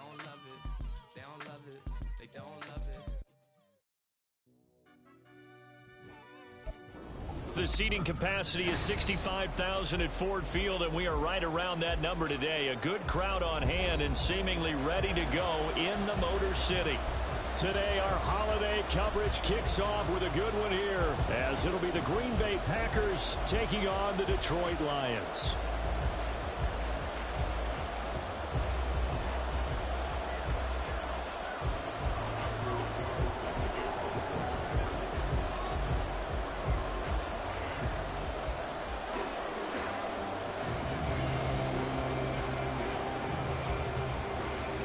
don't love it. They don't love it. They don't love it. The seating capacity is 65,000 at Ford Field, and we are right around that number today. A good crowd on hand and seemingly ready to go in the Motor City. Today, our holiday coverage kicks off with a good one here, as it'll be the Green Bay Packers taking on the Detroit Lions.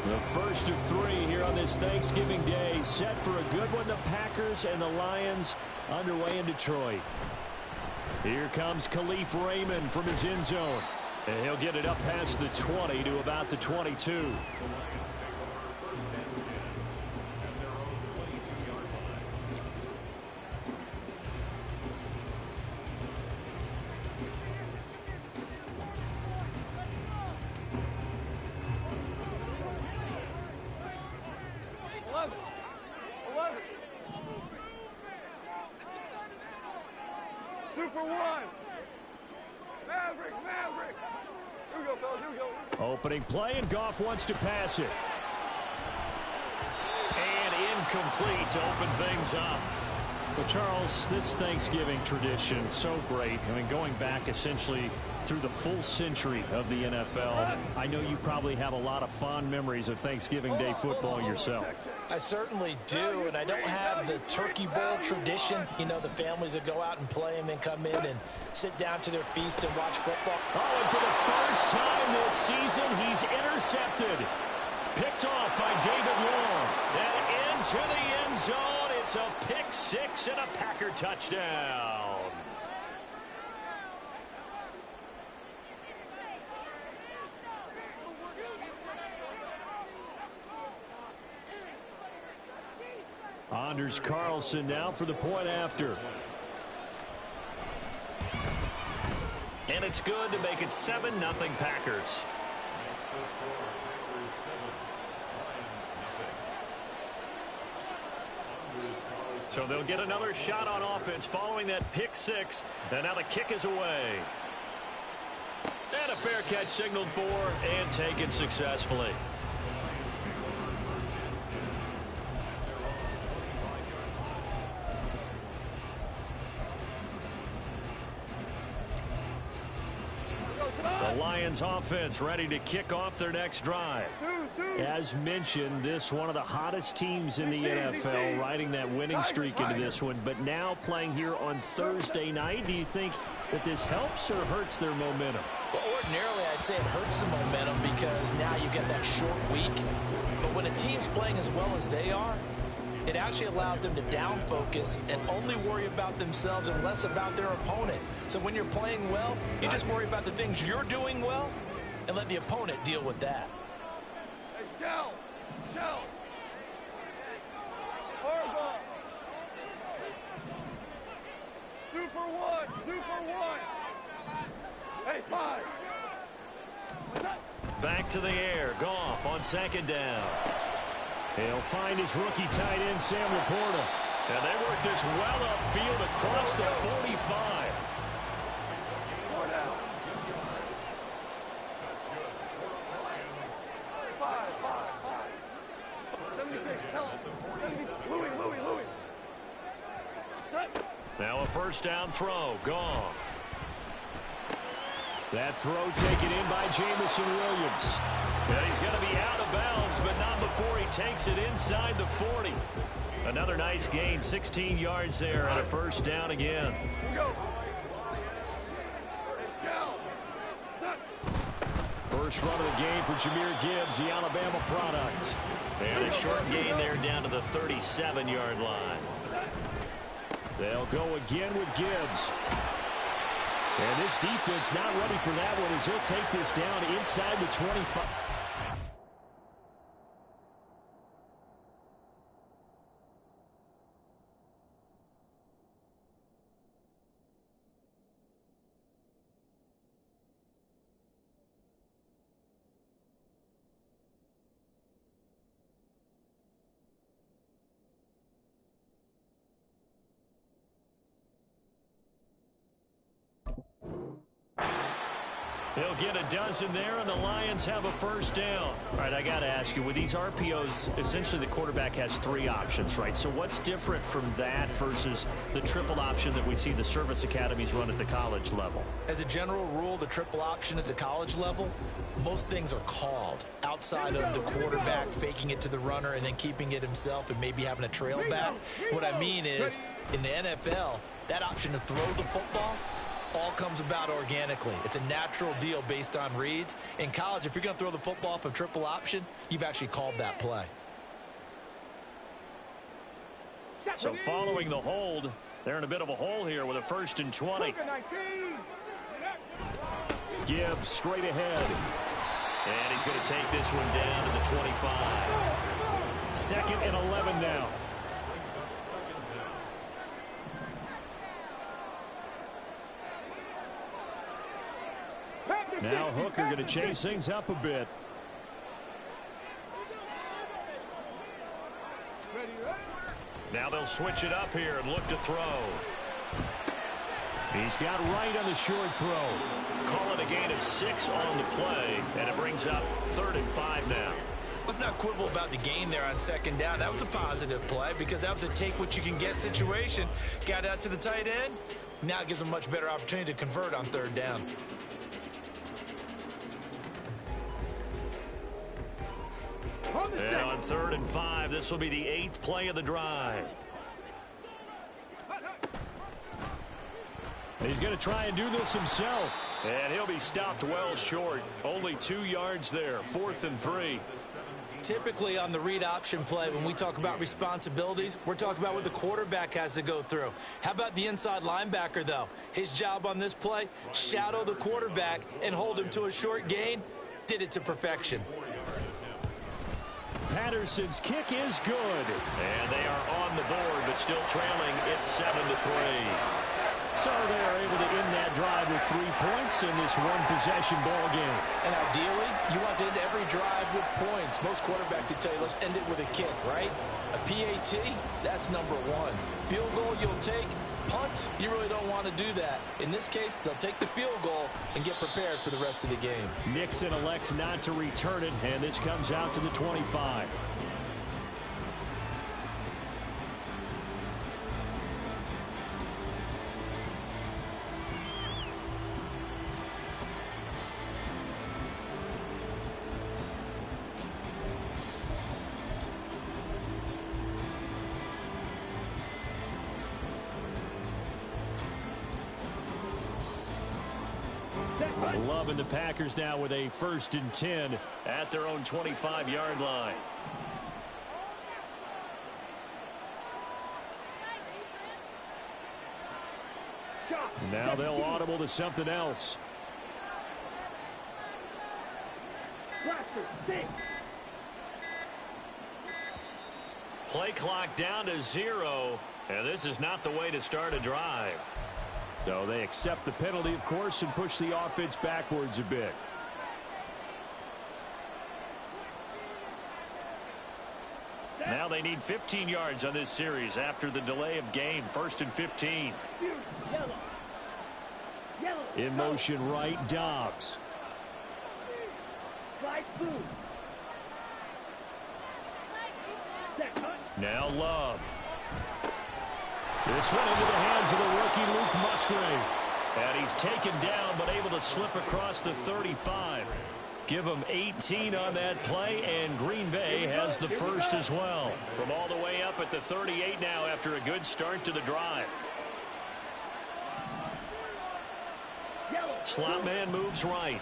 The first of three here on this Thanksgiving Day, set for a good one. The Packers and the Lions underway in Detroit. Here comes Khalif Raymond from his end zone. And he'll get it up past the 20 to about the 22. Opening play, and Goff wants to pass it. And incomplete to open things up. But, Charles, this Thanksgiving tradition, so great. I mean, going back essentially through the full century of the NFL. I know you probably have a lot of fond memories of Thanksgiving Day football yourself. I certainly do, and I don't have the Turkey Bowl tradition. You know, the families that go out and play and then come in and sit down to their feast and watch football. Oh, and for the first time this season, he's intercepted. Picked off by David Long. And into the end zone. It's a pick six and a Packer touchdown. Anders Carlson now for the point after. And it's good to make it 7-0 Packers. So they'll get another shot on offense following that pick six. And now the kick is away. And a fair catch signaled for and taken successfully. The Lions offense ready to kick off their next drive. As mentioned, this one of the hottest teams in the NFL, riding that winning streak into this one, but now playing here on Thursday night. Do you think that this helps or hurts their momentum? Well, ordinarily, I'd say it hurts the momentum because now you get that short week. But when a team's playing as well as they are, it actually allows them to down focus and only worry about themselves and less about their opponent. So when you're playing well, you just worry about the things you're doing well and let the opponent deal with that. Hey, Shell! Shell! Horrible! Super one! Super one! Hey, 5! Back to the air. Goff on second down. He'll find his rookie tight end, Sam Laporta. And they work this well upfield across the 45. Now a first down throw. Goff. That throw taken in by Jamison Williams. And he's going to be out of bounds, but not before he takes it inside the 40. Another nice gain, 16 yards there, and a first down again. First run of the game for Jahmyr Gibbs, the Alabama product. And a short gain there down to the 37-yard line. They'll go again with Gibbs. And this defense not ready for that one as he'll take this down inside the 25. He'll get a dozen there, and the Lions have a first down. All right, I got to ask you, with these RPOs, essentially the quarterback has 3 options, right? So what's different from that versus the triple option that we see the service academies run at the college level? As a general rule, the triple option at the college level, most things are called outside of the quarterback faking it to the runner and then keeping it himself and maybe having a trail back. What I mean is, in the NFL, that option to throw the football all comes about organically. It's a natural deal based on reads. In college, if you're going to throw the football off a triple option, you've actually called that play. So following the hold, they're in a bit of a hole here with a 1st and 20. Gibbs straight ahead. And he's going to take this one down to the 25. 2nd and 11 now. Now Hooker going to chase things up a bit. Now they'll switch it up here and look to throw. He's got right on the short throw. Call it a gain of 6 on the play, and it brings up 3rd and 5 now. Let's not quibble about the gain there on 2nd down. That was a positive play because that was a take-what-you-can-get situation. Got out to the tight end. Now it gives them a much better opportunity to convert on 3rd down. And on 3rd and 5, this will be the 8th play of the drive. He's going to try and do this himself. And he'll be stopped well short. Only 2 yards there. 4th and 3. Typically on the read option play, when we talk about responsibilities, we're talking about what the quarterback has to go through. How about the inside linebacker, though? His job on this play, shadow the quarterback and hold him to a short gain. Did it to perfection. Patterson's kick is good. And they are on the board, but still trailing. It's 7-3. So they are able to end that drive with 3 points in this one-possession ball game. And ideally, you want to end every drive with points. Most quarterbacks would tell you, let's end it with a kick, right? A PAT, that's number 1. Field goal you'll take. Punts, you really don't want to do that. In this case, they'll take the field goal and get prepared for the rest of the game. Nixon elects not to return it, and this comes out to the 25. Loving the Packers now with a 1st and 10 at their own 25-yard line. Now they'll audible to something else. Play clock down to 0, and this is not the way to start a drive. So they accept the penalty, of course, and push the offense backwards a bit. Now they need 15 yards on this series after the delay of game. 1st and 15. In motion right, Dobbs. Now Love. This one into the hands of the rookie Luke Musgrave. And he's taken down but able to slip across the 35. Give him 18 on that play, and Green Bay has the first as well. From all the way up at the 38 now after a good start to the drive. Slot man moves right.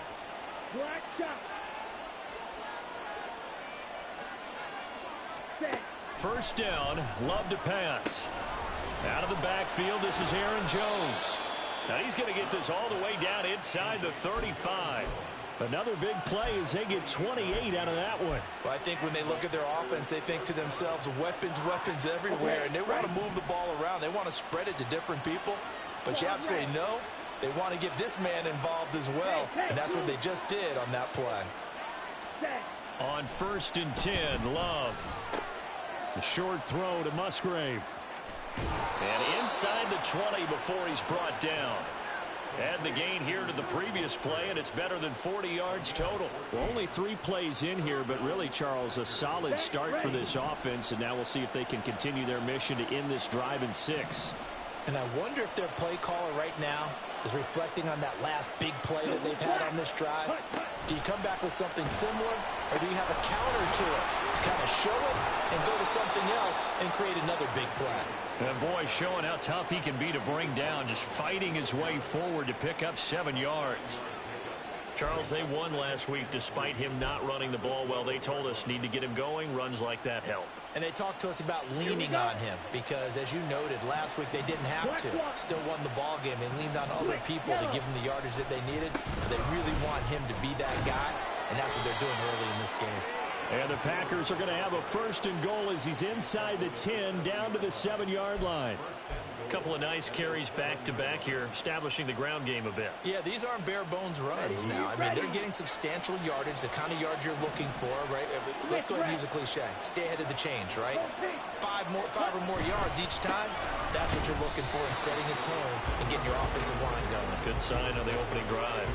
First down, Love to pass. Out of the backfield, this is Aaron Jones. Now he's going to get this all the way down inside the 35. Another big play as they get 28 out of that one. Well, I think when they look at their offense, they think to themselves, weapons, weapons everywhere, and they want to move the ball around. They want to spread it to different people, but you absolutely know they want to get this man involved as well, and that's what they just did on that play. On 1st and 10, Love. The short throw to Musgrave. And inside the 20 before he's brought down. Add the gain here to the previous play, and it's better than 40 yards total. Well, only 3 plays in here, but really, Charles, a solid start for this offense, and now we'll see if they can continue their mission to end this drive in 6. And I wonder if their play caller right now is reflecting on that last big play that they've had on this drive. Do you come back with something similar, or do you have a counter to it? Kind of show it and go to something else and create another big play. That boy showing how tough he can be to bring down, just fighting his way forward to pick up 7 yards. Charles, they won last week despite him not running the ball well. They told us need to get him going. Runs like that help. And they talked to us about leaning on him because, as you noted, last week they didn't have to. Still won the ball game. They leaned on other people to give them the yardage that they needed. They really want him to be that guy, and that's what they're doing early in this game. And the Packers are going to have a 1st and goal as he's inside the 10, down to the 7-yard line. A couple of nice carries back-to-back here, establishing the ground game a bit. Yeah, these aren't bare-bones runs now. I mean, they're getting substantial yardage, the kind of yards you're looking for, right? Let's go ahead and use a cliche. Stay ahead of the change, right? 5 or more yards each time, that's what you're looking for in setting a tone and getting your offensive line going. Good sign on the opening drive.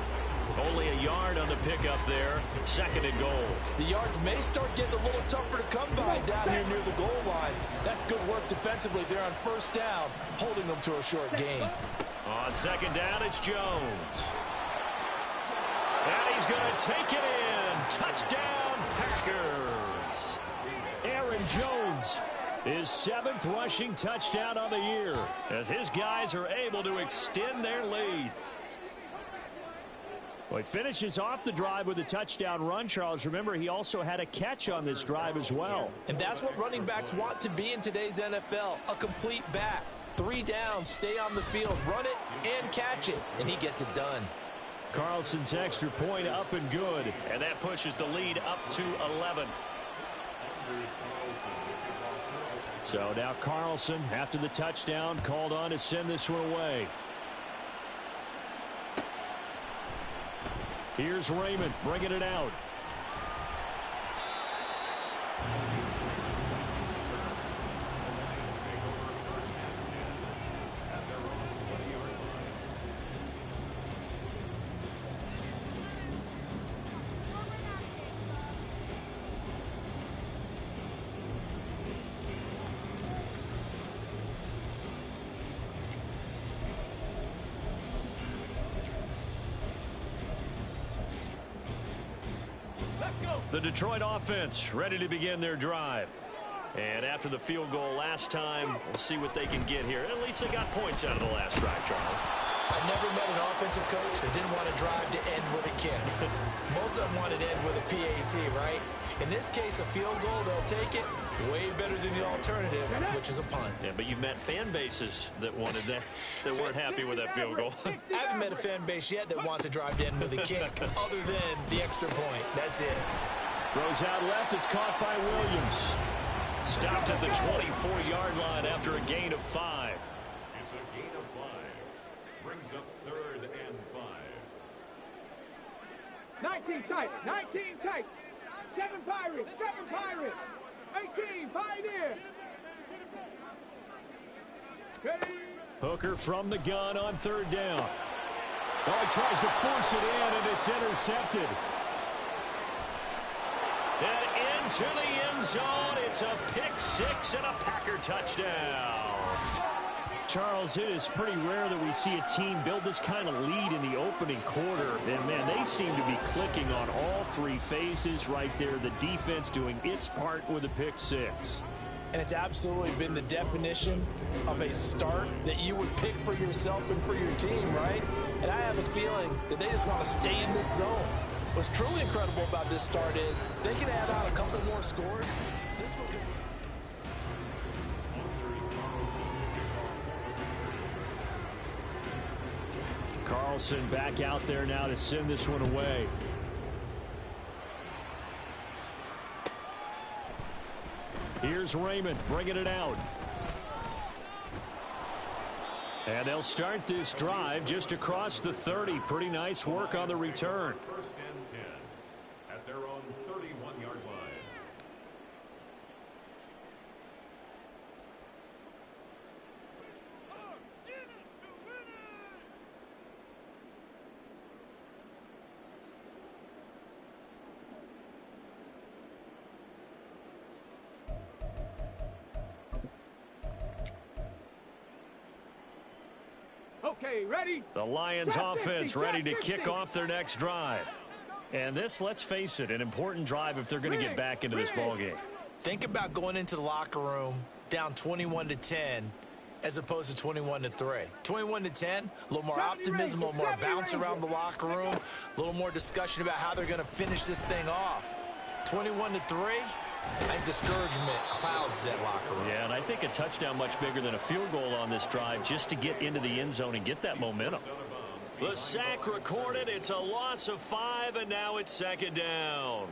Only a yard on the pickup there. 2nd and goal. The yards may start getting a little tougher to come by down here near the goal line. That's good work defensively. They're on 1st down, holding them to a short gain. On 2nd down, it's Jones. And he's going to take it in. Touchdown, Packers. Aaron Jones, his 7th rushing touchdown on the year, as his guys are able to extend their lead. Well, he finishes off the drive with a touchdown run, Charles. Remember, he also had a catch on this drive as well. And that's what running backs want to be in today's NFL, a complete back. 3 downs, stay on the field, run it, and catch it, and he gets it done. Carlson's extra point up and good. And that pushes the lead up to 11. So now Carlson, after the touchdown, called on to send this one away. Here's Raymond bringing it out. The Detroit offense ready to begin their drive. And after the field goal last time, we'll see what they can get here. At least they got points out of the last drive, Charles. I never met an offensive coach that didn't want to drive to end with a kick. Most of them wanted to end with a PAT, right? In this case, a field goal, they'll take it. Way better than the alternative, which is a punt. Yeah, but you've met fan bases that wanted that, that weren't happy with that field goal. I haven't met a fan base yet that wants to drive to end with a kick, other than the extra point. That's it. Throws out left. It's caught by Williams. Stopped at the 24-yard line after a gain of 5. It's a gain of 5. Brings up 3rd and 5. 19 tight, 19 tight. 7 Pirates, 7 Pirates. 18 Pioneer. Hooker from the gun on 3rd down. Oh, he tries to force it in, and it's intercepted. And into the end zone, it's a pick 6 and a Packer touchdown. Charles, it is pretty rare that we see a team build this kind of lead in the opening quarter. And, man, they seem to be clicking on all 3 phases right there. The defense doing its part with a pick 6. And it's absolutely been the definition of a start that you would pick for yourself and for your team, right? And I have a feeling that they just want to stay in this zone. What's truly incredible about this start is they can add on a couple more scores. This one could... Carlson back out there now to send this one away. Here's Raymond bringing it out. And they'll start this drive just across the 30. Pretty nice work on the return. 1st and 10 at their own 31-yard line. Okay, ready? The Lions Trap offense 50, ready to trap kick 50. off their next drive. And this, let's face it, an important drive if they're going to get back into this ballgame. Think about going into the locker room down 21-10 as opposed to 21-3. 21-10, a little more optimism, a little more bounce around the locker room, a little more discussion about how they're going to finish this thing off. 21-3, I think discouragement clouds that locker room. Yeah, and I think a touchdown much bigger than a field goal on this drive just to get into the end zone and get that momentum. The sack recorded. It's a loss of 5, and now it's second down.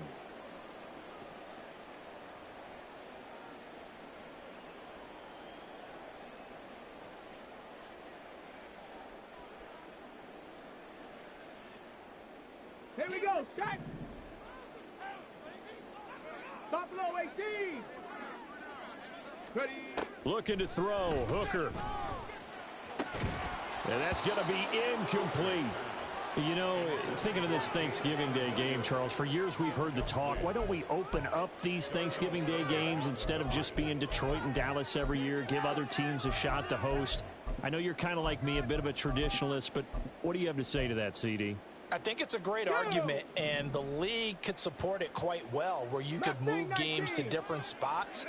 Here we go, set. Buffalo AC. Ready. Looking to throw. Hooker. And that's going to be incomplete. You know, thinking of this Thanksgiving Day game, Charles, for years we've heard the talk, why don't we open up these Thanksgiving Day games instead of just being Detroit and Dallas every year, give other teams a shot to host? I know you're kind of like me, a bit of a traditionalist, but what do you have to say to that, CD? I think it's a great argument, and the league could support it quite well, where you could move games to different spots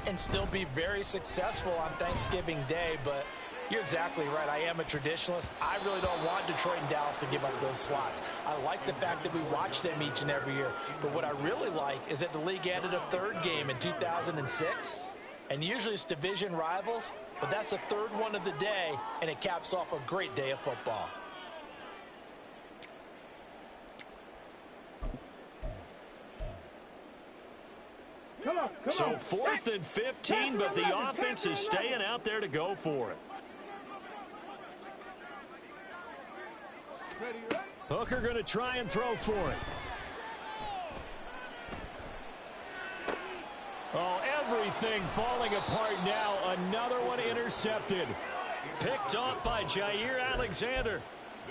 and still be very successful on Thanksgiving Day. But you're exactly right. I am a traditionalist. I really don't want Detroit and Dallas to give up those slots. I like the fact that we watch them each and every year. But what I really like is that the league added a third game in 2006. And usually it's division rivals, but that's the third one of the day, and it caps off a great day of football. Come on. So 4th and 15, but the offense is staying out there to go for it. Ready. Hooker going to try and throw for it. Oh, everything falling apart now. Another one intercepted. Picked off by Jair Alexander.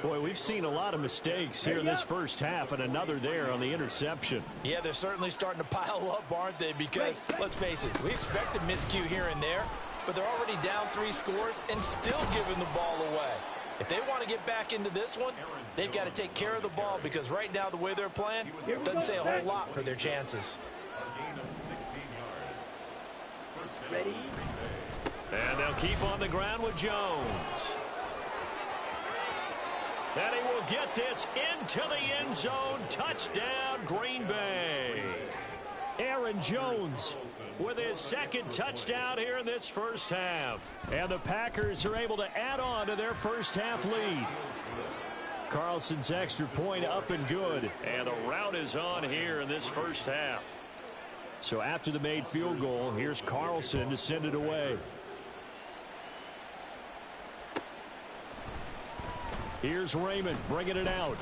Boy, we've seen a lot of mistakes here in this first half, and another there on the interception. Yeah, they're certainly starting to pile up, aren't they? Because, let's face it, we expect a miscue here and there, but they're already down 3 scores and still giving the ball away. If they want to get back into this one, they've got to take care of the ball, because right now the way they're playing doesn't say a whole lot for their chances. Ready. And they'll keep on the ground with Jones. And he will get this into the end zone. Touchdown, Green Bay. Aaron Jones with his second touchdown here in this first half. And the Packers are able to add on to their first half lead. Carlson's extra point up and good. And the rout is on here in this first half. So after the made field goal, here's Carlson to send it away. Here's Raymond bringing it out.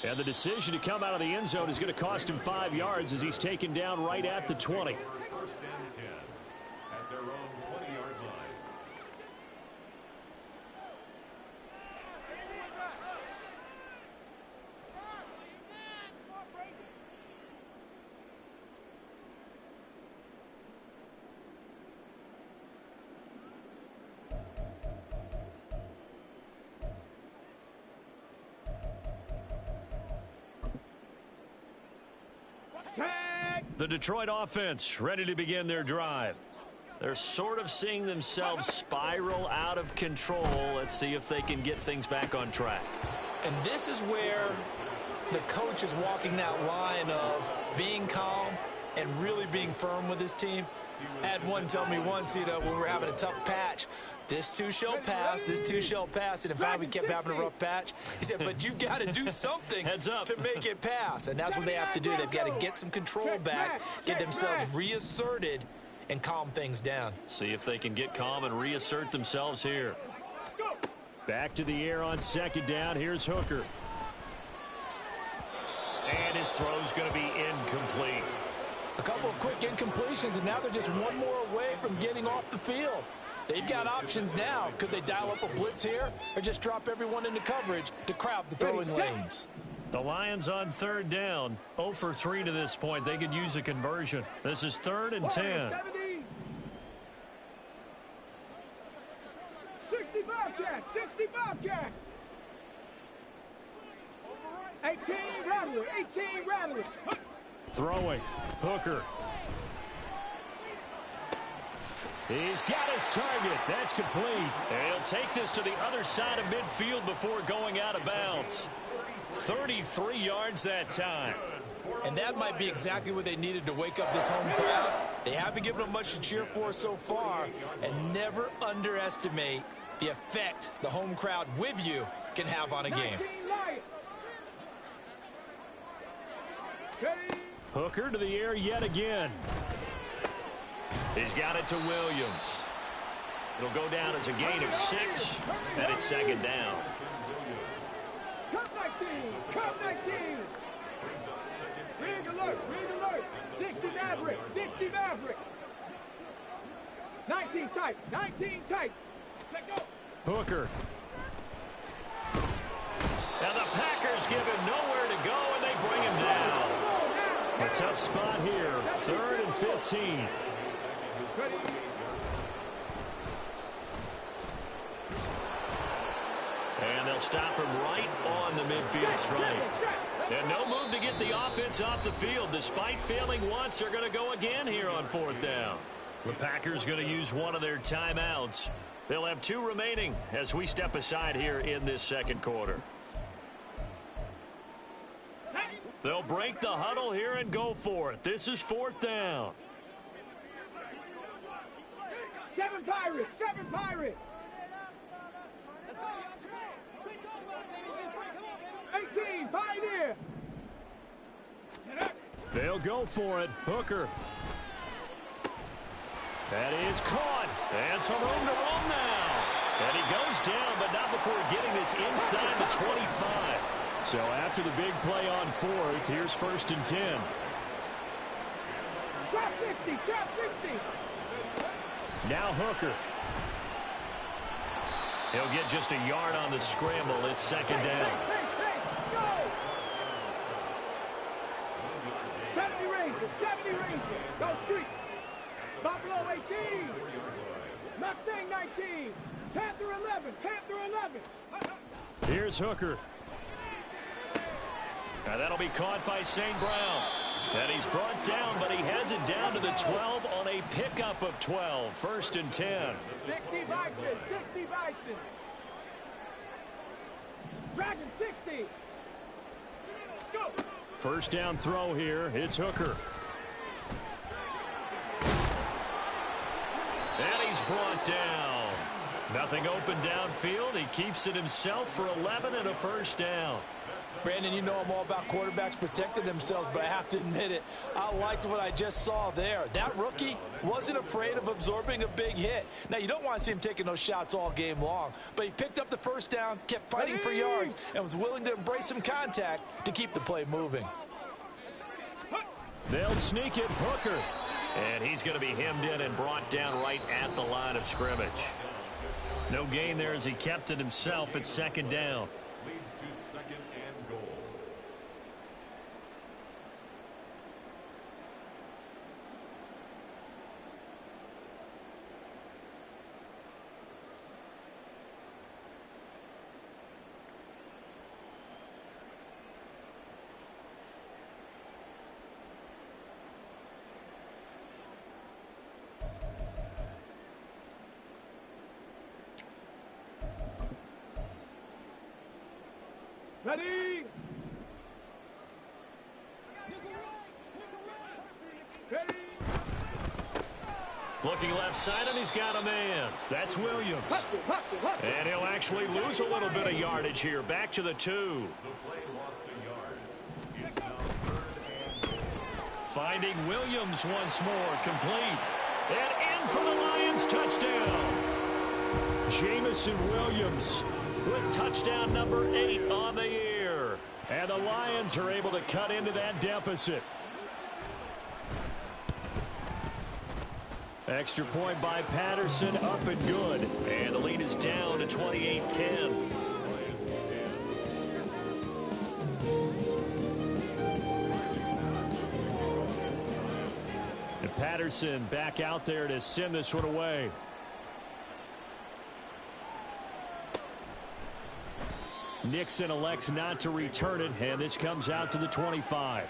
And the decision to come out of the end zone is going to cost him 5 yards as he's taken down right at the 20. First and 10 at their own 20-yard line. The Detroit offense ready to begin their drive. They're sort of seeing themselves spiral out of control. Let's see if they can get things back on track. And this is where the coach is walking that line of being calm and really being firm with his team. I had one tell me once, you know, when we were having a tough patch, this too shall pass, this too shall pass. And in fact, we kept having a rough patch. He said, but you've got to do something to make it pass. And that's what they have to do. They've got to get some control back, get themselves reasserted, and calm things down. See if they can get calm and reassert themselves here. Back to the air on second down. Here's Hooker. And his throw's going to be incomplete. A couple of quick incompletions, and now they're just one more away from getting off the field. They've got options now. Could they dial up a blitz here or just drop everyone into coverage to crowd the throwing lanes? The Lions on third down. 0 for 3 to this point. They could use a conversion. This is 3rd and 10. 60. Rattler, 18 Rattler. Throwing. Hooker. He's got his target. That's complete. And he'll take this to the other side of midfield before going out of bounds. 33 yards that time. And that might be exactly what they needed to wake up this home crowd. They haven't given them much to cheer for so far. And never underestimate the effect the home crowd with you can have on a game. Hooker to the air yet again. He's got it to Williams. It'll go down as a gain of 6, and it's second down. Come 19, come 19. Rig alert, 60 Maverick, 60 Maverick. 19 tight, 19 tight. Let go. Hooker. Now the Packers give him nowhere to go, and they bring him down. A tough spot here. 3rd and 15. And they'll stop him right on the midfield stripe. And no move to get the offense off the field. Despite failing once, they're going to go again here on 4th down. The Packers going to use one of their timeouts. They'll have 2 remaining as we step aside here in this second quarter. They'll break the huddle here and go for it. This is 4th down. 7 Pirates, 7 Pirates. 18, Pioneer. They'll go for it. Hooker. That is caught. And some room to roam now. And he goes down, but not before getting this inside the 25. So after the big play on 4th, here's 1st and 10. Drop 60, drop 60. Now Hooker. He'll get just a yard on the scramble. It's second down. Go. 70 Rangers, 70 Rangers. Go street. Buffalo 18. Mustang 19. Panther 11, Panther 11. Here's Hooker. Now that'll be caught by St. Brown. And he's brought down, but he has it down to the 12 on a pickup of 12. 1st and 10. 60 Bison, 60 Bison. Dragon 60. Go. 1st down throw here. It's Hooker. And he's brought down. Nothing open downfield. He keeps it himself for 11 and a 1st down. Brandon, you know I'm all about quarterbacks protecting themselves, but I have to admit it. I liked what I just saw there. That rookie wasn't afraid of absorbing a big hit. Now, you don't want to see him taking those shots all game long, but he picked up the 1st down, kept fighting for yards, and was willing to embrace some contact to keep the play moving. They'll sneak it. Hooker. And he's going to be hemmed in and brought down right at the line of scrimmage. No gain there as he kept it himself at second down. Leads to 2nd and goal. Ready. Ready. Looking left side, and he's got a man. That's Williams. And he'll actually lose a little bit of yardage here. Back to the 2. The play lost a yard. It's now 3rd and goal. Finding Williams once more. Complete. And in for the Lions touchdown. Jamison Williams With touchdown number 8 on the year. And the Lions are able to cut into that deficit. Extra point by Patterson, up and good. And the lead is down to 28-10. And Patterson back out there to send this one away. Nixon elects not to return it, and this comes out to the 25.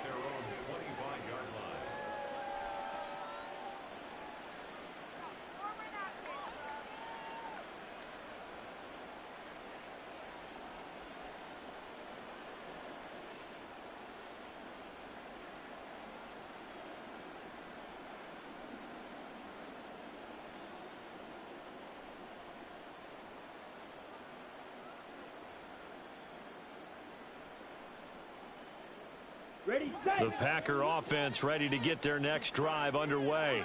Ready, set. The Packer offense ready to get their next drive underway.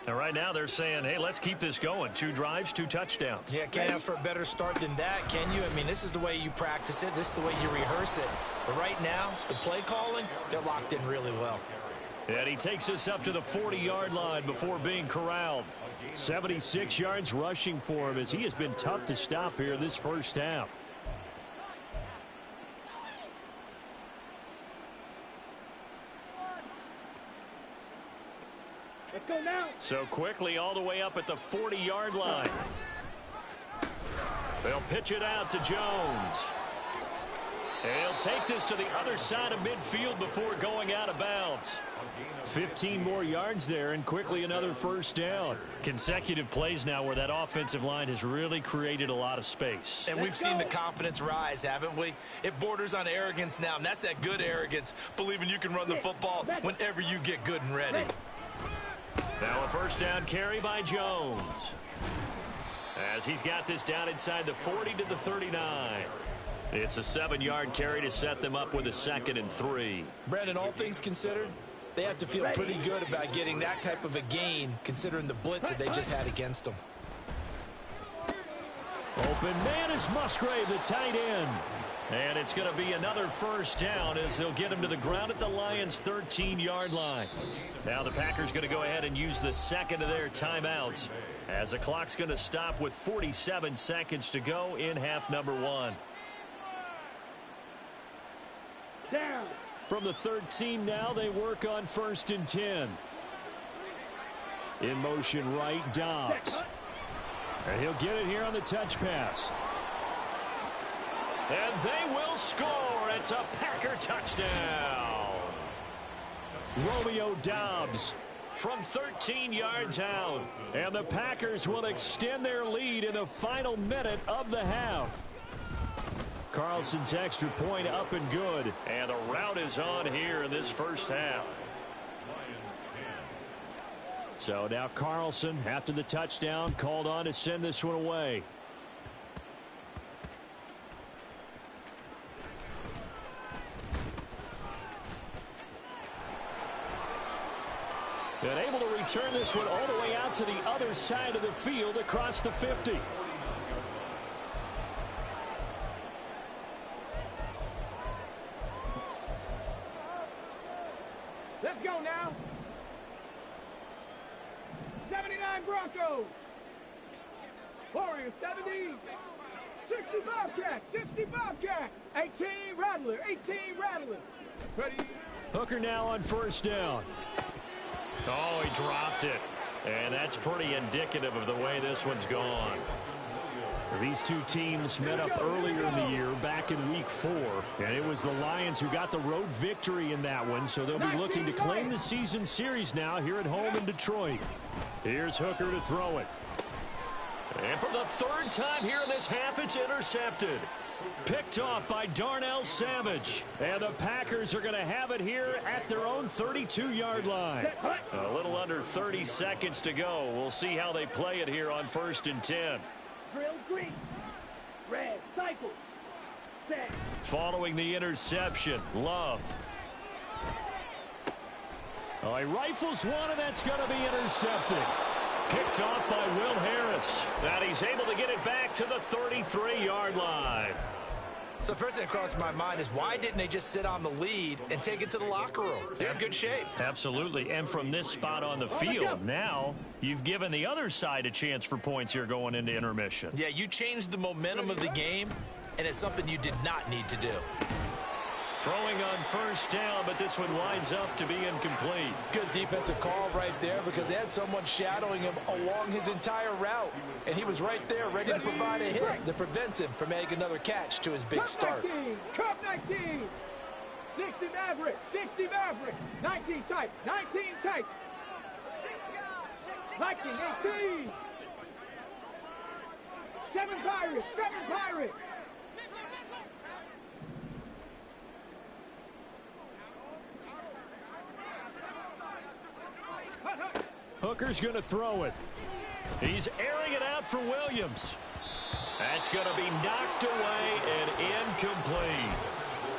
And right now they're saying, hey, let's keep this going. 2 drives, 2 touchdowns. Yeah, can't ask for a better start than that, can you? I mean, this is the way you practice it. This is the way you rehearse it. But right now, the play calling, they're locked in really well. And he takes us up to the 40-yard line before being corralled. 76 yards rushing for him, as he has been tough to stop here this first half. Let's go now. So quickly all the way up at the 40-yard line. They'll pitch it out to Jones. And he'll take this to the other side of midfield before going out of bounds. 15 more yards there, and quickly another first down. Consecutive plays now where that offensive line has really created a lot of space. And we've seen the confidence rise, haven't we? It borders on arrogance now, and that's that good arrogance, believing you can run the football whenever you get good and ready. Now a first down carry by Jones, as he's got this down inside the 40 to the 39. It's a 7-yard carry to set them up with a 2nd and 3. Brandon, all things considered, they have to feel pretty good about getting that type of a gain, considering the blitz that they just had against them. Open man is Musgrave, the tight end. And it's going to be another first down as they'll get him to the ground at the Lions' 13-yard line. Now the Packers going to go ahead and use the second of their timeouts, as the clock's going to stop with 47 seconds to go in half number 1. Down. From the 13 now, they work on 1st and 10. In motion right, Dobbs. And he'll get it here on the touch pass. And they will score. It's a Packer touchdown. Romeo Dobbs from 13 yards out. And the Packers will extend their lead in the final minute of the half. Carlson's extra point up and good. And the route is on here in this first half. So now Carlson, after the touchdown, called on to send this one away. And able to return this one all the way out to the other side of the field across the 50. Let's go now. 79 Broncos. Warriors 70. 65 Cat. 65 Cat. 18 Rattler. 18 Rattler. Ready. Hooker now on first down. Oh, he dropped it. And that's pretty indicative of the way this one's gone. These two teams met up earlier in the year, back in week 4. And it was the Lions who got the road victory in that one. So they'll be looking to claim the season series now here at home in Detroit. Here's Hooker to throw it. And for the 3rd time here in this half, it's intercepted. Picked off by Darnell Savage. And the Packers are going to have it here at their own 32-yard line. A little under 30 seconds to go. We'll see how they play it here on 1st and 10. Drill green. Red cycle. Set. Following the interception, Love. Oh, he rifles one, and that's going to be intercepted. Picked off by Will Harris. And he's able to get it back to the 33-yard line. So first thing that crossed my mind is, why didn't they just sit on the lead and take it to the locker room? They're in good shape. Absolutely. And from this spot on the field, now you've given the other side a chance for points here going into intermission. Yeah, you changed the momentum of the game, and it's something you did not need to do. Throwing on first down, but this one winds up to be incomplete. Good defensive call right there because they had someone shadowing him along his entire route. And he was right there ready to provide a hit that prevents him from making another catch to his big start. 19, Cup 19. 60 Maverick, 60 Maverick. 19 type, 19 type. 19, 18. 7 Pirates, 7 Pirates. Hooker's going to throw it. He's airing it out for Williams. That's going to be knocked away and incomplete.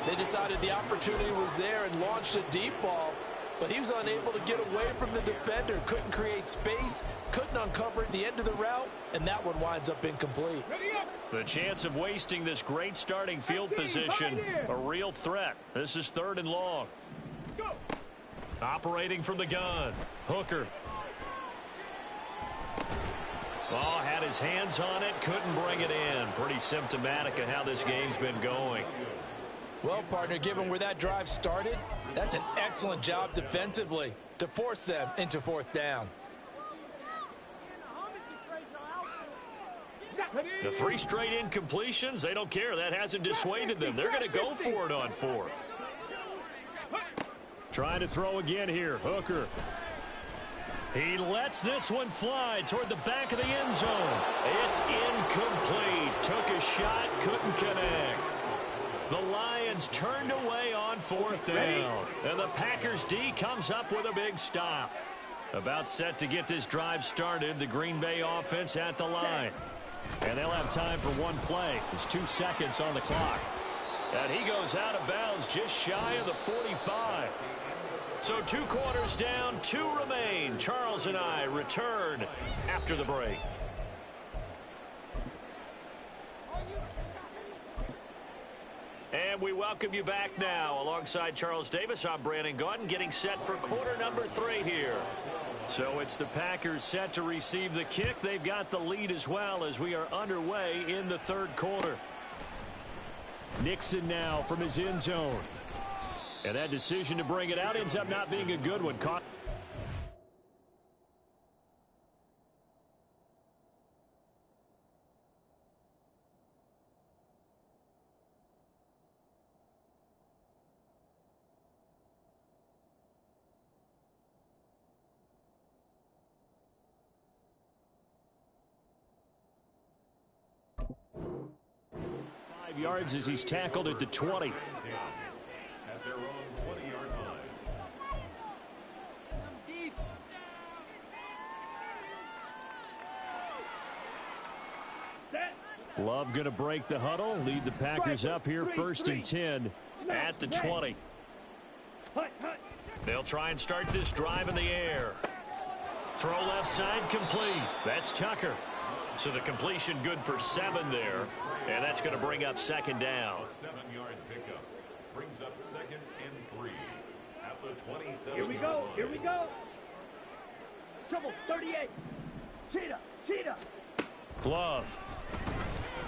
They decided the opportunity was there and launched a deep ball, but he was unable to get away from the defender, couldn't create space, couldn't uncover the end of the route, and that one winds up incomplete. The chance of wasting this great starting field position, a real threat. This is 3rd and long. Operating from the gun, Hooker. Oh, had his hands on it, couldn't bring it in. Pretty symptomatic of how this game's been going. Well, partner, given where that drive started, that's an excellent job defensively to force them into 4th down. The 3 straight incompletions, they don't care. That hasn't dissuaded them. They're going to go for it on 4th. Trying to throw again here, Hooker. He lets this one fly toward the back of the end zone. It's incomplete. Took a shot, couldn't connect. The Lions turned away on 4th down. And the Packers D comes up with a big stop. About set to get this drive started, the Green Bay offense at the line. And they'll have time for one play. There's 2 seconds on the clock. And he goes out of bounds just shy of the 45. So 2 quarters down, 2 remain. Charles and I return after the break. And we welcome you back now. Alongside Charles Davis, I'm Brandon Gaudin, getting set for quarter number 3 here. So it's the Packers set to receive the kick. They've got the lead as well as we are underway in the 3rd quarter. Nixon now from his end zone. And that decision to bring it out ends up not being a good one. Caught. Yards as he's tackled at the 20. At their own 20-yard line. Love going to break the huddle, lead the Packers up here 1st and 10 at the 20. They'll try and start this drive in the air. Throw left side complete. That's Tucker. So the completion good for 7 there. And that's going to bring up 2nd down. A 7-yard pickup brings up 2nd and 3 at the 27. Here we go. Here we go. Trouble 38. Cheetah. Glove.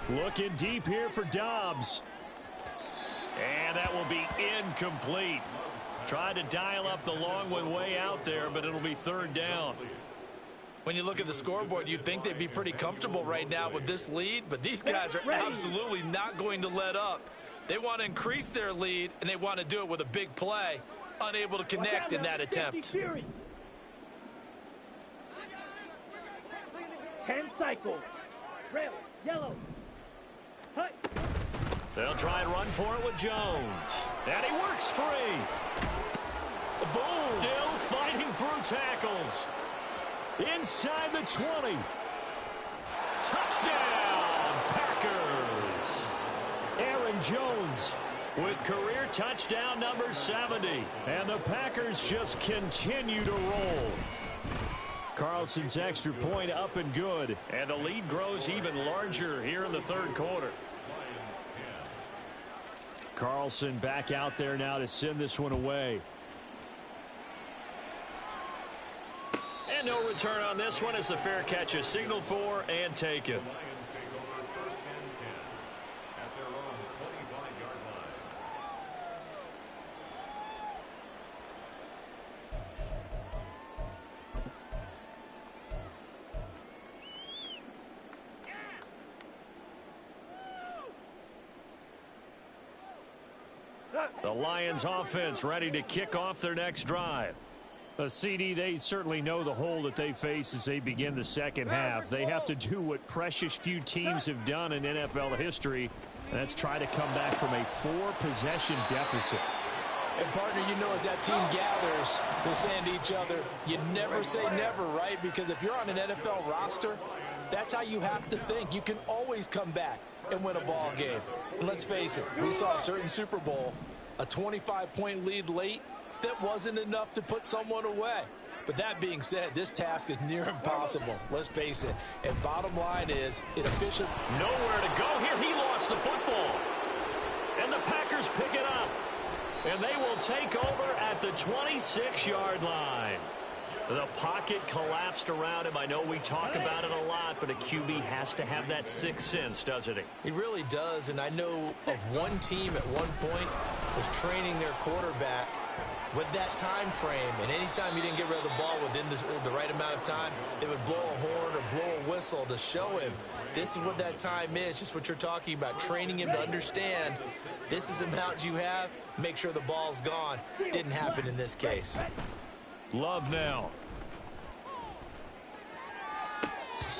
Looking deep here for Dobbs. And that will be incomplete. Tried to dial up the long one way out there, but it'll be 3rd down. When you look at the scoreboard, you'd think they'd be pretty comfortable right now with this lead, but these guys are absolutely not going to let up. They want to increase their lead, and they want to do it with a big play. Unable to connect in that attempt. 10 cycle. Red, yellow. Hut. They'll try and run for it with Jones. And he works free. Boom. Still fighting through tackles. Inside the 20. Touchdown, Packers. Aaron Jones With career touchdown number 70. And the Packers just continue to roll. Carlson's extra point up and good. And the lead grows even larger here in the 3rd quarter. Carlson back out there now to send this one away. And no return on this one as the fair catch is signaled for and taken. Lions take over 1st and 10 at their own 25-yard line. The Lions offense ready to kick off their next drive. CD, they certainly know the hole that they face as they begin the second half. They have to do what precious few teams have done in NFL history. That's try to come back from a 4-possession deficit. And, partner, you know, as that team gathers, we're saying to each other, you never say never, right? Because if you're on an NFL roster, that's how you have to think. You can always come back and win a ball game. And let's face it, we saw a certain Super Bowl, a 25-point lead late, that wasn't enough to put someone away. But that being said, this task is near impossible. Let's face it. And bottom line is, it officially... Nowhere to go here. He lost the football. And the Packers pick it up. And they will take over at the 26-yard line. The pocket collapsed around him. I know we talk about it a lot, but a QB has to have that sixth sense, doesn't he? He really does, and I know of one team at one point was training their quarterback with that time frame, and anytime he didn't get rid of the ball within the right amount of time, they would blow a horn or blow a whistle to show him this is what that time is, just what you're talking about, training him to understand this is the amount you have, make sure the ball's gone. Didn't happen in this case. Love now.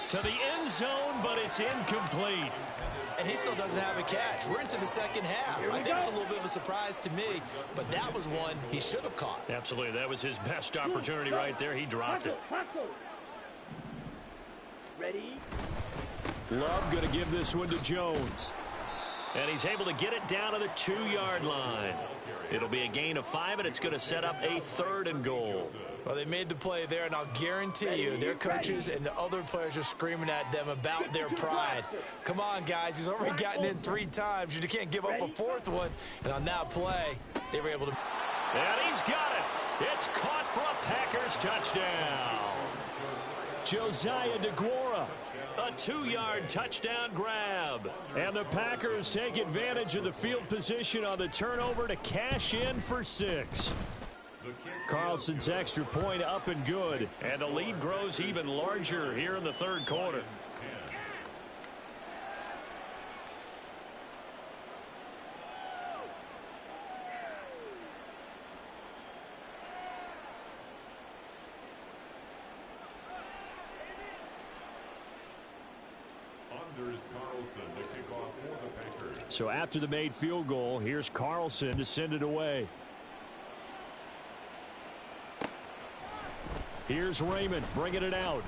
To the end zone, but it's incomplete. And he still doesn't have a catch. We're into the second half. I think it's a little bit of a surprise to me, but that was one he should have caught. Absolutely. That was his best opportunity right there. He dropped it. Ready? Love going to give this one to Jones. And he's able to get it down to the 2-yard line. It'll be a gain of 5, and it's going to set up a 3rd and goal. Well, they made the play there, and I'll guarantee you their coaches and the other players are screaming at them about their pride. Come on, guys. He's already gotten in 3 times. You can't give up a 4th one. And on that play, they were able to... And he's got it. It's caught for a Packers touchdown. Josiah DeGuara, a 2-yard touchdown grab. And the Packers take advantage of the field position on the turnover to cash in for 6. Carlson's extra point up and good. And the lead grows even larger here in the 3rd quarter. So after the made field goal, here's Carlson to send it away. Here's Raymond bringing it out.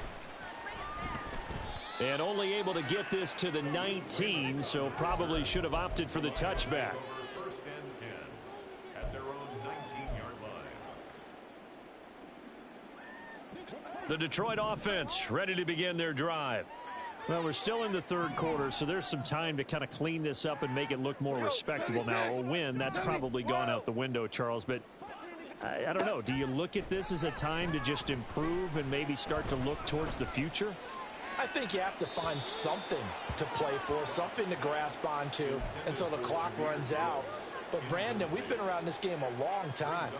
And only able to get this to the 19, so probably should have opted for the touchback. 1st and 10 at their own 19-yard line. The Detroit offense ready to begin their drive. Well, we're still in the 3rd quarter, so there's some time to kind of clean this up and make it look more respectable. Now, a win, that's probably gone out the window, Charles, but I don't know. Do you look at this as a time to just improve and maybe start to look towards the future? I think you have to find something to play for, something to grasp onto until the clock runs out. But, Brandon, we've been around this game a long time.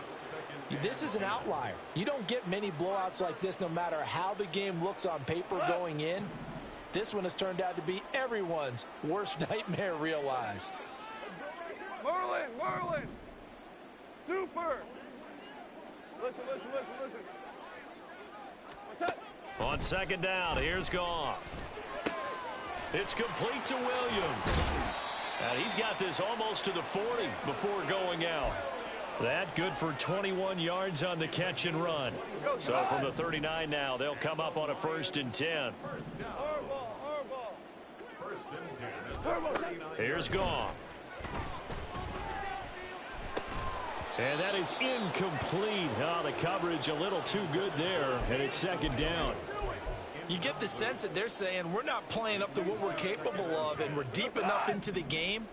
This is an outlier. You don't get many blowouts like this no matter how the game looks on paper going in. This one has turned out to be everyone's worst nightmare realized. Merlin! Super! Listen. What's up? On 2nd down, here's Goff. It's complete to Williams. And he's got this almost to the 40 before going out. That good for 21 yards on the catch and run. So from the 39 now, they'll come up on a 1st and 10. Here's Goff. And that is incomplete. Oh, the coverage a little too good there, and it's 2nd down. You get the sense that they're saying we're not playing up to what we're capable of, and we're deep enough into the game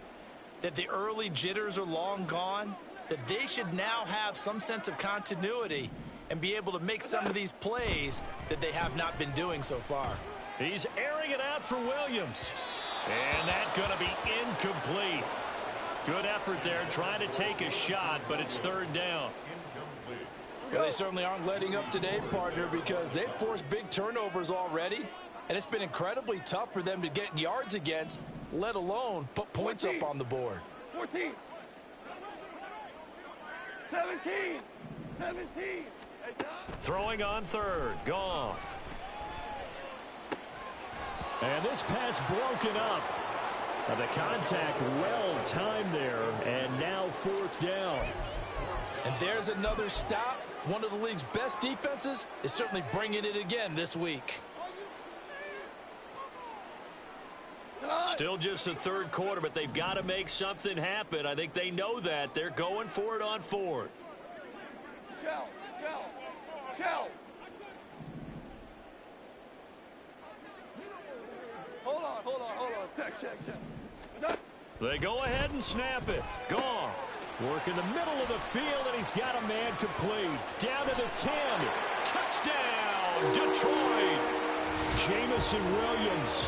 that the early jitters are long gone, that they should now have some sense of continuity and be able to make some of these plays that they have not been doing so far. He's airing it out for Williams. And that's going to be incomplete. Good effort there trying to take a shot, but it's 3rd down. Well, they certainly aren't letting up today, partner, because they've forced big turnovers already, and it's been incredibly tough for them to get yards against, let alone put points 14. Up on the board. 14. 17. 17. Throwing on third. Goff. And this pass broken up. The contact well timed there, and now fourth down. And there's another stop. One of the league's best defenses is certainly bringing it again this week. Still just the third quarter, but they've got to make something happen. I think they know that. They're going for it on fourth. Shell. Hold on. Check. They go ahead and snap it. Goff. Work in the middle of the field, and he's got a man complete. Down to the 10. Touchdown, Detroit. Jamison Williams.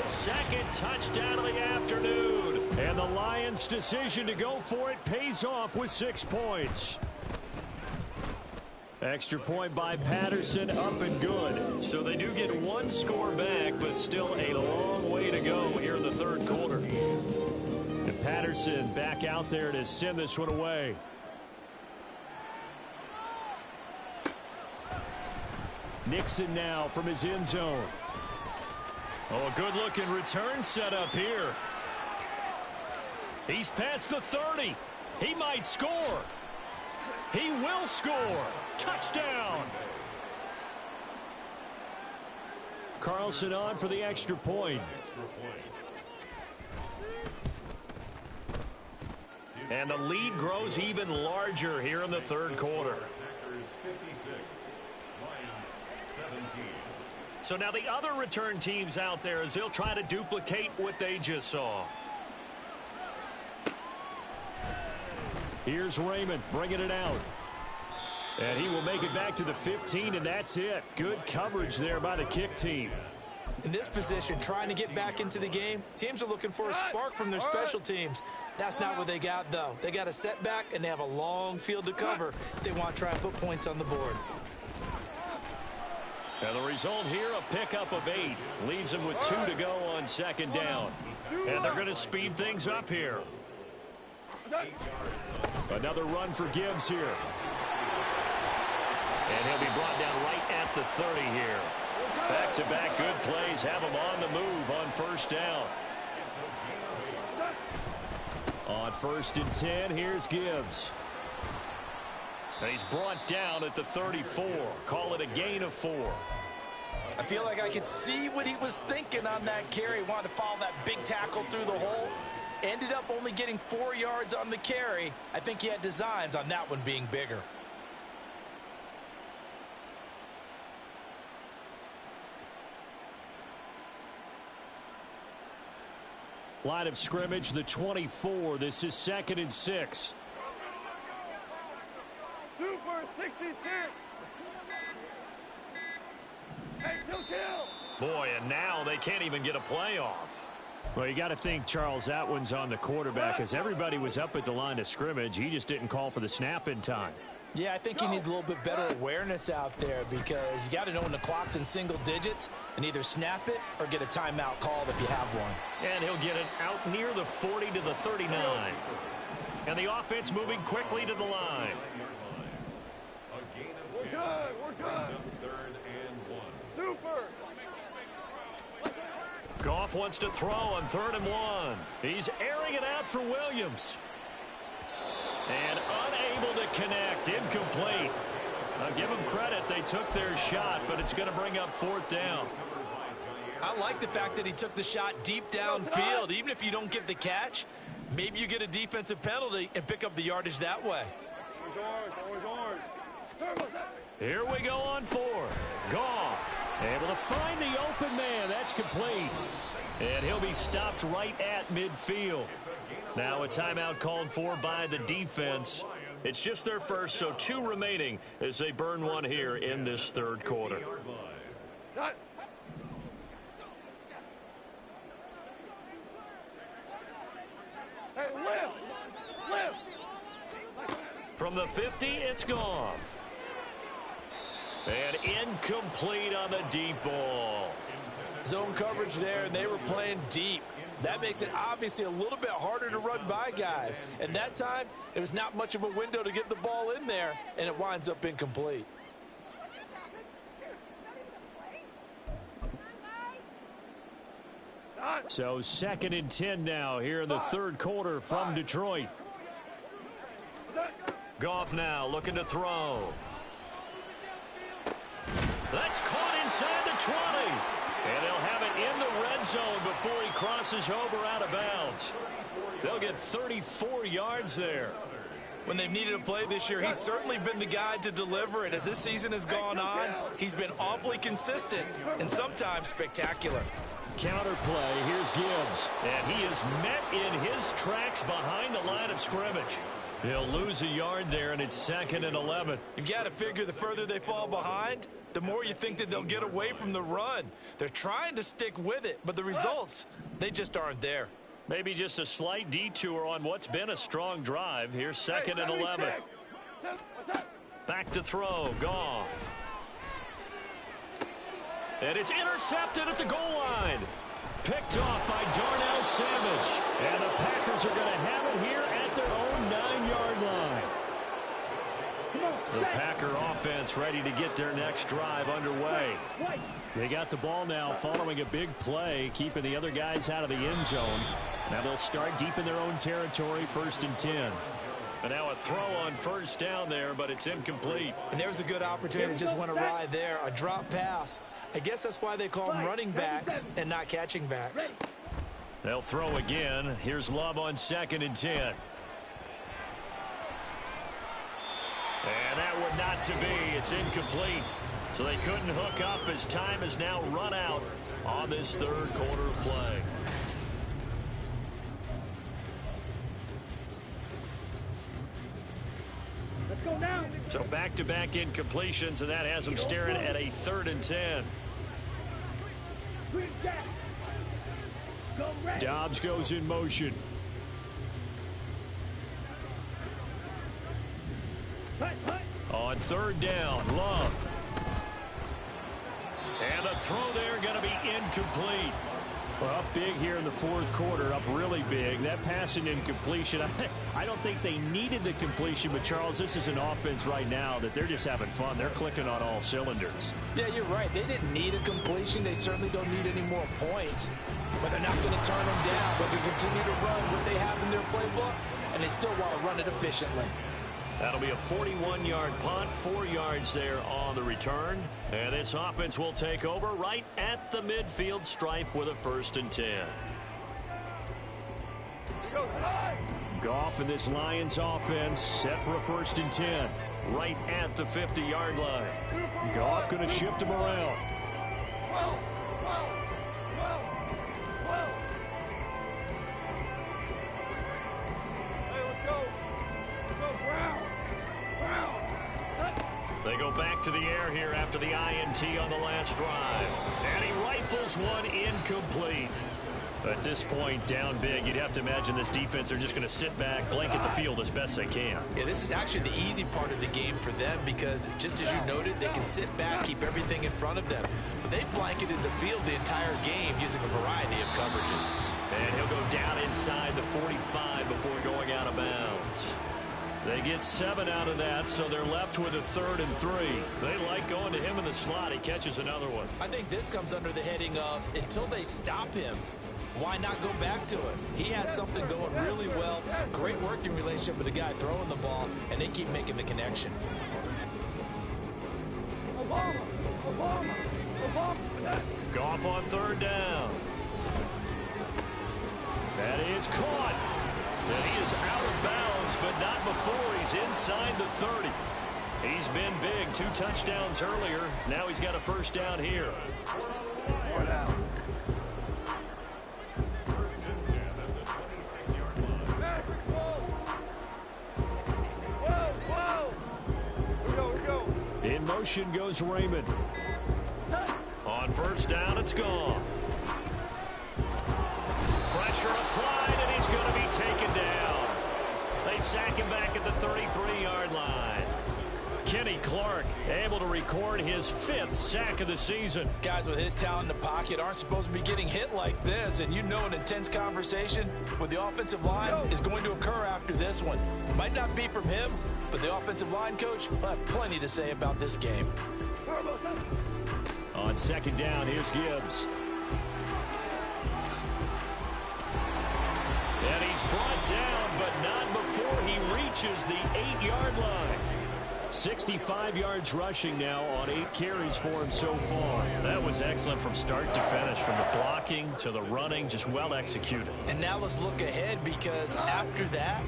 His second touchdown of the afternoon. And the Lions' decision to go for it pays off with 6 points. Extra point by Patterson, up and good. So they do get one score back, but still a long way to go here in the third quarter. And Patterson back out there to send this one away. Nixon now from his end zone. Oh, a good-looking return set up here. He's past the 30. He might score. He will score. Touchdown. Carlson on for the extra point. And the lead grows even larger here in the third quarter. So now the other return teams out there as they'll try to duplicate what they just saw. Here's Raymond bringing it out. And he will make it back to the 15, and that's it. Good coverage there by the kick team. In this position, trying to get back into the game, teams are looking for a spark from their special teams. That's not what they got, though. They got a setback, and they have a long field to cover if they want to try and put points on the board. And the result here, a pickup of 8. Leaves them with 2 to go on second down. And they're going to speed things up here. Another run for Gibbs here. And he'll be brought down right at the 30 here. Back-to-back good plays have him on the move on first down. On 1st and 10, here's Gibbs. And he's brought down at the 34. Call it a gain of 4. I feel like I could see what he was thinking on that carry. Wanted to follow that big tackle through the hole. Ended up only getting 4 yards on the carry. I think he had designs on that one being bigger. Line of scrimmage, the 24. This is 2nd and 6. Super 66. Hey, kill. Boy, and now they can't even get a play off. Well, you got to think, Charles, that one's on the quarterback, as everybody was up at the line of scrimmage. He just didn't call for the snap in time. Yeah, I think he needs a little bit better awareness out there, because you got to know when the clock's in single digits and either snap it or get a timeout called if you have one. And he'll get it out near the 40 to the 39. And the offense moving quickly to the line. We're good. Super. Goff wants to throw on 3rd and 1. He's airing it out for Williams. And unable to connect. Incomplete. I'll give them credit. They took their shot, but it's going to bring up 4th down. I like the fact that he took the shot deep downfield. Even if you don't get the catch, maybe you get a defensive penalty and pick up the yardage that way. Here we go on 4th. Goff able to find the open man. That's complete. And he'll be stopped right at midfield. Now a timeout called for by the defense. It's just their first, so 2 remaining as they burn one here in this third quarter. Hey, lift. From the 50, it's Goff. And incomplete on the deep ball. Zone coverage there, and they were playing deep. That makes it obviously a little bit harder to run by guys. And that time, it was not much of a window to get the ball in there, and it winds up incomplete. So 2nd and 10 now here in the third quarter from Detroit. Goff now looking to throw. That's caught inside the 20. And they'll have it in the red zone before he crosses over out of bounds. They'll get 34 yards there. When they've needed a play this year, he's certainly been the guy to deliver it. As this season has gone on, he's been awfully consistent and sometimes spectacular. Counter play, here's Gibbs. And he is met in his tracks behind the line of scrimmage. He'll lose a yard there, and it's 2nd and 11. You've got to figure the further they fall behind, the more you think that they'll get away from the run. They're trying to stick with it, but the results, they just aren't there. Maybe just a slight detour on what's been a strong drive. Here's 2nd and 11. Back to throw, Goff. And it's intercepted at the goal line. Picked off by Darnell Savage. And the Packers are going to have it here at their own 9-yard line. The Packer offense ready to get their next drive underway. They got the ball now following a big play, keeping the other guys out of the end zone. Now they'll start deep in their own territory, 1st and 10. And now a throw on 1st down there, but it's incomplete. And there's a good opportunity that just went awry there, a drop pass. I guess that's why they call them running backs and not catching backs. They'll throw again. Here's Love on 2nd and 10. And that would not to be. It's incomplete. So they couldn't hook up as time has now run out on this third quarter play. Let's go now. So back-to-back incompletions, and that has them staring at a 3rd and 10. Dobbs goes in motion. On 3rd down, Love. And the throw there going to be incomplete. Well, up big here in the 4th quarter, up really big. That passing incompletion, I don't think they needed the completion, but Charles, this is an offense right now that they're just having fun. They're clicking on all cylinders. Yeah, you're right. They didn't need a completion. They certainly don't need any more points. But they're not going to turn them down. But they continue to run what they have in their playbook, and they still want to run it efficiently. That'll be a 41-yard punt, 4 yards there on the return. And this offense will take over right at the midfield stripe with a 1st and 10. Goff and this Lions offense set for a 1st and 10 right at the 50-yard line. Goff going to shift him around. They go back to the air here after the INT on the last drive. And he rifles one incomplete. At this point, down big, you'd have to imagine this defense are just going to sit back, blanket the field as best they can. Yeah, this is actually the easy part of the game for them because, just as you noted, they can sit back, keep everything in front of them. But they've blanketed the field the entire game using a variety of coverages. And he'll go down inside the 45 before going out of bounds. They get 7 out of that, so they're left with a 3rd and 3. They like going to him in the slot. He catches another one. I think this comes under the heading of, until they stop him, why not go back to it? He has something going really well, great working relationship with the guy throwing the ball, and they keep making the connection. Goff on 3rd down. That is caught. And he is out of bounds, but not before he's inside the 30. He's been big, 2 touchdowns earlier. Now he's got a 1st down here. In motion goes Raymond. On 1st down, it's gone. Pressure applied, and he's going to be taken down. They sack him back at the 33-yard line. Kenny Clark able to record his 5th sack of the season. Guys with his talent in the pocket aren't supposed to be getting hit like this, and you know an intense conversation with the offensive line is going to occur after this one. Might not be from him, but the offensive line coach will have plenty to say about this game. On 2nd down, here's Gibbs. And he's brought down, but not before he reaches the 8-yard line. 65 yards rushing now on 8 carries for him so far. That was excellent from start to finish, from the blocking to the running, just well executed. And now let's look ahead, because after that,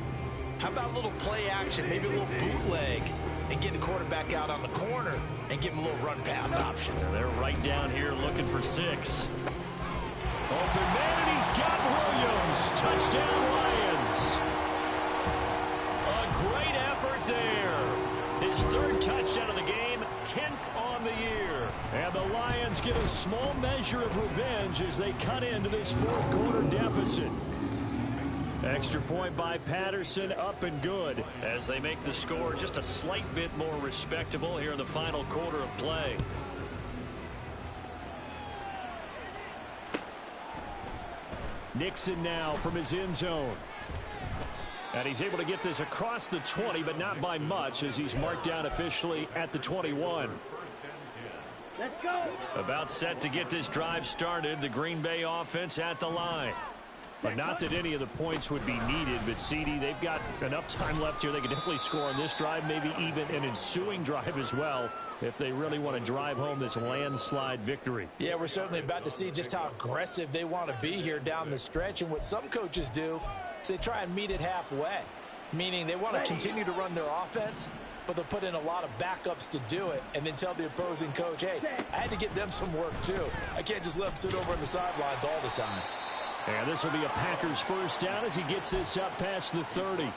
how about a little play action, maybe a little bootleg, and get the quarterback out on the corner and give him a little run-pass option. And they're right down here looking for 6. Open man, and he's got Williams. Touchdown, Lions. A great effort there. His 3rd touchdown of the game, 10th on the year. And the Lions get a small measure of revenge as they cut into this 4th quarter deficit. Extra point by Patterson, up and good, as they make the score just a slight bit more respectable here in the final quarter of play. Nixon now from his end zone. And he's able to get this across the 20, but not by much, as he's marked down officially at the 21. Let's go. About set to get this drive started, the Green Bay offense at the line. But not that any of the points would be needed, but CD, they've got enough time left here. They can definitely score on this drive, maybe even an ensuing drive as well, if they really want to drive home this landslide victory. Yeah, we're certainly about to see just how aggressive they want to be here down the stretch. And what some coaches do is they try and meet it halfway, meaning they want to continue to run their offense, but they'll put in a lot of backups to do it and then tell the opposing coach, hey, I had to get them some work too. I can't just let them sit over on the sidelines all the time. And this will be a Packers 1st down as he gets this up past the 30.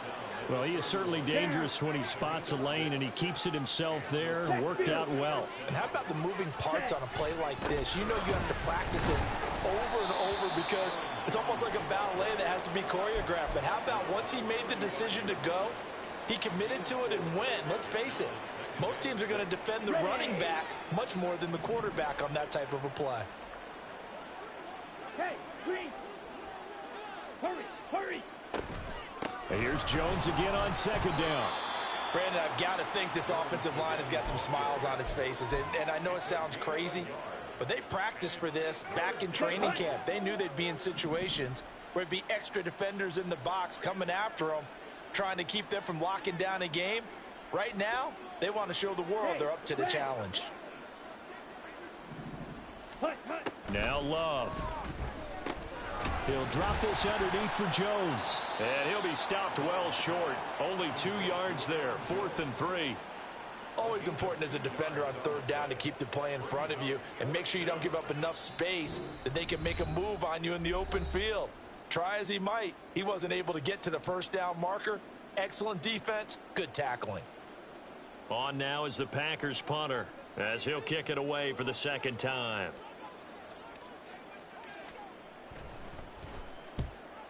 Well, he is certainly dangerous when he spots a lane, and he keeps it himself there. Worked out well. And how about the moving parts on a play like this? You know you have to practice it over and over, because it's almost like a ballet that has to be choreographed. But how about once he made the decision to go, he committed to it and went. Let's face it, most teams are going to defend the running back much more than the quarterback on that type of a play. Hey, Green. Hurry, hurry. And here's Jones again on 2nd down. Brandon, I've got to think this offensive line has got some smiles on its faces. And I know it sounds crazy, but they practiced for this back in training camp. They knew they'd be in situations where it'd be extra defenders in the box coming after them, trying to keep them from locking down a game. Right now, they want to show the world they're up to the challenge. Now Love. He'll drop this underneath for Jones. And he'll be stopped well short. Only 2 yards there. 4th and 3. Always important as a defender on 3rd down to keep the play in front of you and make sure you don't give up enough space that they can make a move on you in the open field. Try as he might, he wasn't able to get to the 1st down marker. Excellent defense, good tackling. On now is the Packers punter, as he'll kick it away for the 2nd time.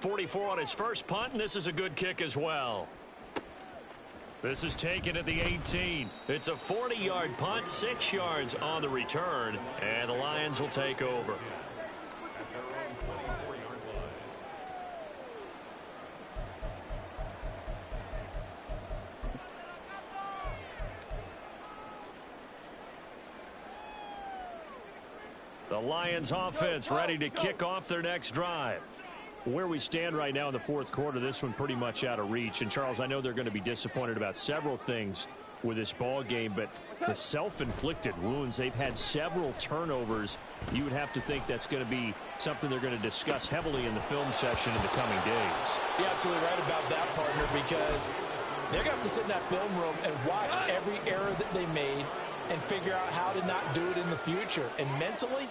44 on his first punt, and this is a good kick as well. This is taken at the 18. It's a 40-yard punt, 6 yards on the return, and the Lions will take over. The Lions offense ready to kick off their next drive. Where we stand right now in the 4th quarter, this one pretty much out of reach. And, Charles, I know they're going to be disappointed about several things with this ball game, but the self-inflicted wounds, they've had several turnovers. You would have to think that's going to be something they're going to discuss heavily in the film session in the coming days. You're absolutely right about that, partner, because they're going to have to sit in that film room and watch every error that they made and figure out how to not do it in the future. And mentally,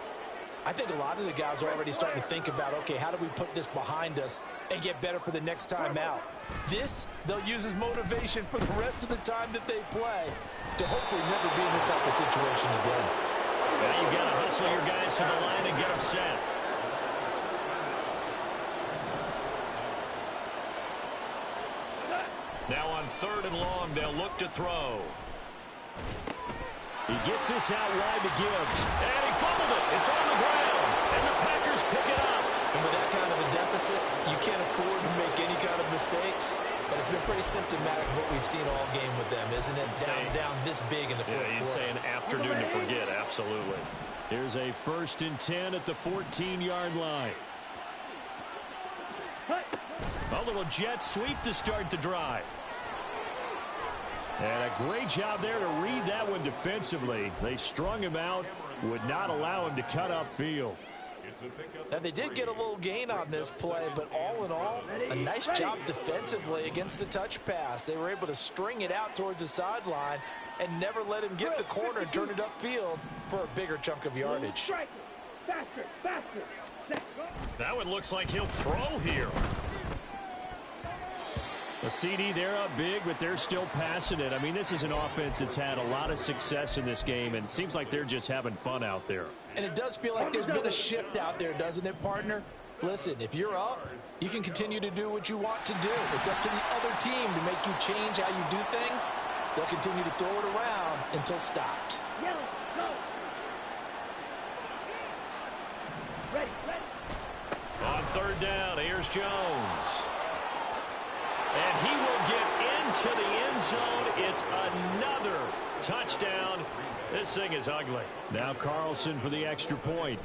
I think a lot of the guys are already starting to think about, okay, how do we put this behind us and get better for the next time out? This, they'll use as motivation for the rest of the time that they play to hopefully never be in this type of situation again. Now you've got to hustle your guys to the line and get them set. Now on 3rd and long, they'll look to throw. He gets this out wide to Gibbs. And he fumbled it. It's on the ground. And the Packers pick it up. And with that kind of a deficit, you can't afford to make any kind of mistakes. But it's been pretty symptomatic of what we've seen all game with them, isn't it? Down this big in the fourth quarter. You'd say an afternoon to forget, absolutely. Here's a 1st and 10 at the 14-yard line. A little jet sweep to start the drive. And a great job there to read that one defensively. They strung him out, would not allow him to cut upfield. Now, they did get a little gain on this play, but all in all, a nice job defensively against the touch pass. They were able to string it out towards the sideline and never let him get the corner and turn it upfield for a bigger chunk of yardage. That one looks like he'll throw here. The CD, they're up big, but they're still passing it. I mean, this is an offense that's had a lot of success in this game, and it seems like they're just having fun out there. And it does feel like there's been a shift out there, doesn't it, partner? Listen, if you're up, you can continue to do what you want to do. It's up to the other team to make you change how you do things. They'll continue to throw it around until stopped. On 3rd down, here's Jones. And he will get into the end zone. It's another touchdown. This thing is ugly. Now Carlson for the extra point.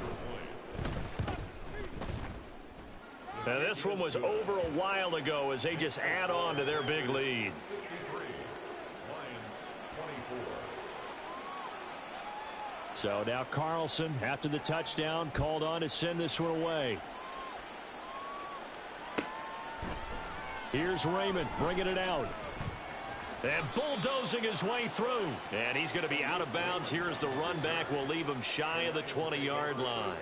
Now this one was over a while ago as they just add on to their big lead. So now Carlson, after the touchdown, called on to send this one away. Here's Raymond bringing it out. And bulldozing his way through. And he's going to be out of bounds. Here's the run back. We'll leave him shy of the 20-yard line.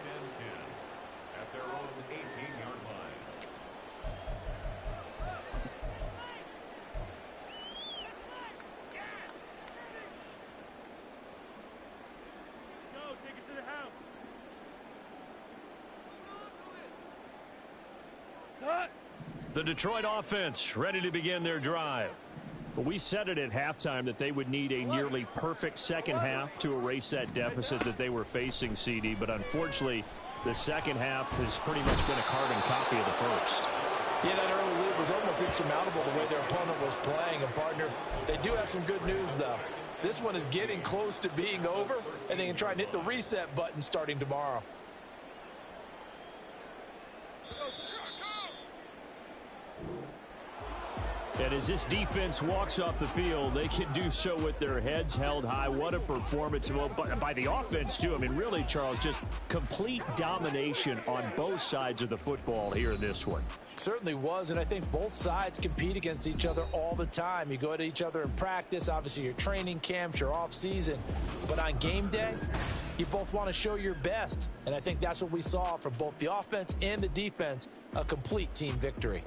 At their own 18-yard line. Go, take it to the house. Cut. The Detroit offense ready to begin their drive. But we said it at halftime that they would need a nearly perfect second half to erase that deficit that they were facing, CD. But unfortunately, the second half has pretty much been a carbon copy of the first. Yeah, that early lead was almost insurmountable the way their opponent was playing. And, partner, they do have some good news, though. This one is getting close to being over, and they can try and hit the reset button starting tomorrow. And as this defense walks off the field, they can do so with their heads held high. What a performance by the offense, too. I mean, really, Charles, just complete domination on both sides of the football here in this one. Certainly was, and I think both sides compete against each other all the time. You go to each other in practice, obviously your training camps, your off-season. But on game day, you both want to show your best. And I think that's what we saw from both the offense and the defense, a complete team victory.